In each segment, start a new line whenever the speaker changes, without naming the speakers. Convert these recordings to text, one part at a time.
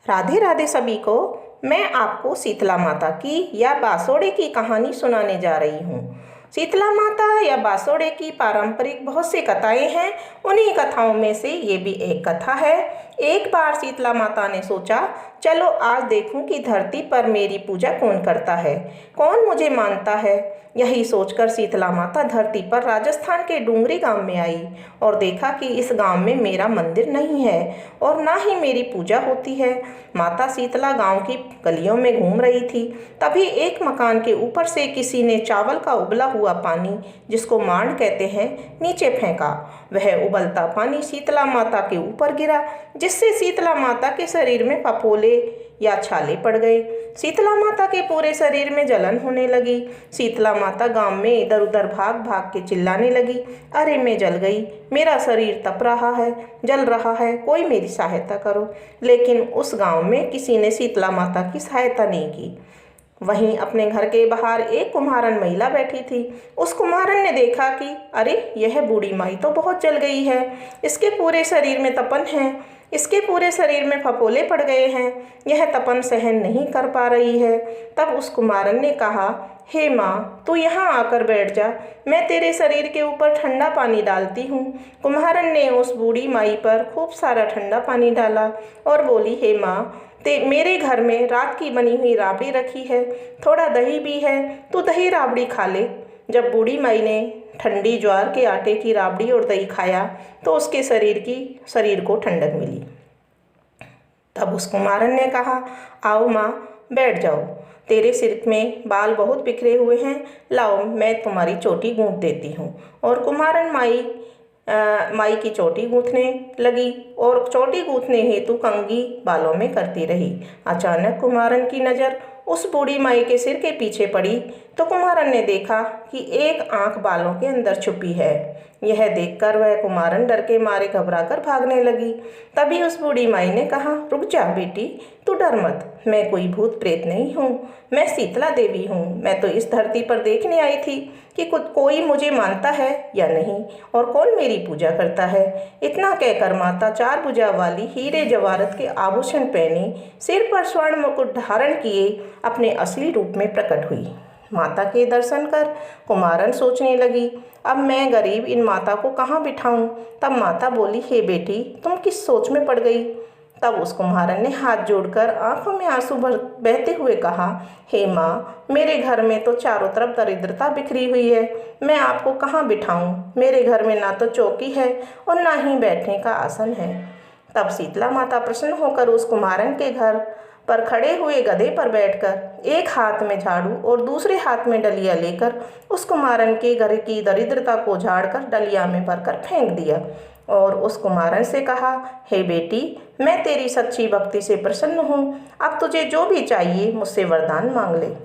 राधे राधे सभी को। मैं आपको शीतला माता की या बांसोड़े की कहानी सुनाने जा रही हूँ। शीतला माता या बांसोड़े की पारंपरिक बहुत सी कथाएं हैं। उन्हीं कथाओं में से ये भी एक कथा है। एक बार शीतला माता ने सोचा, चलो आज देखूं कि धरती पर मेरी पूजा कौन करता है, कौन मुझे मानता है। यही सोचकर शीतला माता धरती पर राजस्थान के डूंगरी गांव में आई और देखा कि इस गांव में मेरा मंदिर नहीं है और ना ही मेरी पूजा होती है। माता शीतला गांव की गलियों में घूम रही थी। तभी एक मकान के ऊपर से किसी ने चावल का उबला हुआ पानी, जिसको मांड कहते हैं, नीचे फेंका। वह उबलता पानी शीतला माता के ऊपर गिरा, जिससे शीतला माता के शरीर में फफोले या छाले पड़ गए। शीतला माता के पूरे शरीर में जलन होने लगी। शीतला माता गांव में इधर उधर भाग भाग के चिल्लाने लगी, अरे मैं जल गई, मेरा शरीर तप रहा है, जल रहा है, कोई मेरी सहायता करो। लेकिन उस गांव में किसी ने शीतला माता की सहायता नहीं की। वहीं अपने घर के बाहर एक कुम्हारन महिला बैठी थी। उस कुम्हारन ने देखा कि अरे यह बूढ़ी माई तो बहुत जल गई है, इसके पूरे शरीर में तपन है, इसके पूरे शरीर में फफोले पड़ गए हैं, यह तपन सहन नहीं कर पा रही है। तब उस कुम्हारन ने कहा, हे माँ, तू यहाँ आकर बैठ जा, मैं तेरे शरीर के ऊपर ठंडा पानी डालती हूँ। कुम्हारन ने उस बूढ़ी माई पर खूब सारा ठंडा पानी डाला और बोली, हे माँ, मेरे घर में रात की बनी हुई राबड़ी रखी है, थोड़ा दही भी है, तू दही राबड़ी खा ले। जब बूढ़ी माई ने ठंडी ज्वार के आटे की राबड़ी और दही खाया तो उसके शरीर को ठंडक मिली। तब उस कुम्हारन ने कहा, आओ माँ, बैठ जाओ, तेरे सिर में बाल बहुत बिखरे हुए हैं, लाओ मैं तुम्हारी चोटी गूंथ देती हूँ। और कुम्हारन माई की चोटी गूंथने लगी और चोटी गूंथने हेतु कंघी बालों में करती रही। अचानक कुम्हारन की नज़र उस बूढ़ी माई के सिर के पीछे पड़ी तो कुम्हारन ने देखा कि एक आंख बालों के अंदर छुपी है। यह देखकर वह कुम्हारन डर के मारे घबराकर भागने लगी। तभी उस बूढ़ी माई ने कहा, रुक जा बेटी, तू डर मत, मैं कोई भूत प्रेत नहीं हूँ, मैं शीतला देवी हूँ। मैं तो इस धरती पर देखने आई थी कि कोई मुझे मानता है या नहीं और कौन मेरी पूजा करता है। इतना कहकर माता चार भुजा वाली हीरे जवाहरत के आभूषण पहने, सिर पर स्वर्ण मुकुट धारण किए अपने असली रूप में प्रकट हुई। माता के दर्शन कर कुम्हारन सोचने लगी, अब मैं गरीब इन माता को कहाँ बिठाऊं। तब माता बोली, हे बेटी, तुम किस सोच में पड़ गई। तब उस कुम्हारन ने हाथ जोड़कर आंखों में आंसू बहते हुए कहा, हे माँ, मेरे घर में तो चारों तरफ दरिद्रता बिखरी हुई है, मैं आपको कहाँ बिठाऊं। मेरे घर में ना तो चौकी है और ना ही बैठने का आसन है। तब शीतला माता प्रसन्न होकर उस कुम्हारन के घर पर खड़े हुए गधे पर बैठकर एक हाथ में झाड़ू और दूसरे हाथ में डलिया लेकर उस कुम्हारन के घर की दरिद्रता को झाड़कर डलिया में भरकर फेंक दिया और उस कुम्हारन से कहा, हे बेटी, मैं तेरी सच्ची भक्ति से प्रसन्न हूँ, अब तुझे जो भी चाहिए मुझसे वरदान मांग ले।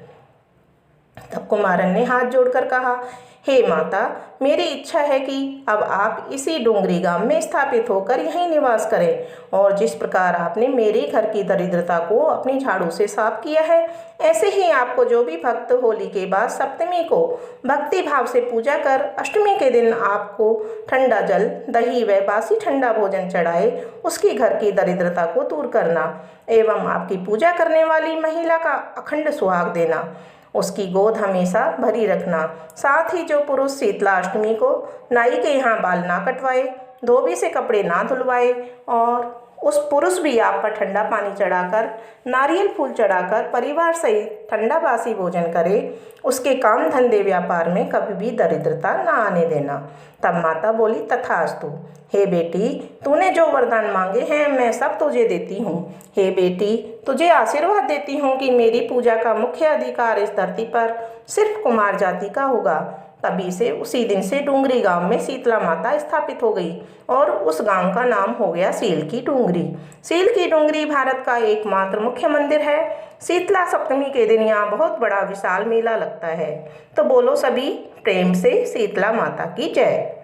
तब कुम्हारन ने हाथ जोड़कर कहा, हे माता, मेरी इच्छा है कि अब आप इसी डूंगरी गांव में स्थापित होकर यहीं निवास करें और जिस प्रकार आपने मेरे घर की दरिद्रता को अपनी झाड़ू से साफ किया है, ऐसे ही आपको जो भी भक्त होली के बाद सप्तमी को भक्ति भाव से पूजा कर अष्टमी के दिन आपको ठंडा जल, दही व बासी ठंडा भोजन चढ़ाए, उसकी घर की दरिद्रता को दूर करना एवं आपकी पूजा करने वाली महिला का अखंड सुहाग देना, उसकी गोद हमेशा भरी रखना। साथ ही जो पुरुष शीतला अष्टमी को नाई के यहाँ बाल ना कटवाए, धोबी से कपड़े ना धुलवाए और उस पुरुष भी आप पर ठंडा पानी चढ़ाकर, नारियल फूल चढ़ाकर परिवार सहित ठंडा बासी भोजन करे, उसके काम धंधे व्यापार में कभी भी दरिद्रता ना आने देना। तब माता बोली, तथास्तु। हे बेटी, तूने जो वरदान मांगे हैं मैं सब तुझे देती हूँ। हे बेटी, तुझे आशीर्वाद देती हूँ कि मेरी पूजा का मुख्य अधिकार इस धरती पर सिर्फ कुमार जाति का होगा। तभी से उसी दिन से डूंगरी गांव में शीतला माता स्थापित हो गई और उस गांव का नाम हो गया सील की डूंगरी। सील की डूंगरी भारत का एकमात्र मुख्य मंदिर है। शीतला सप्तमी के दिन यहाँ बहुत बड़ा विशाल मेला लगता है। तो बोलो सभी प्रेम से शीतला माता की जय।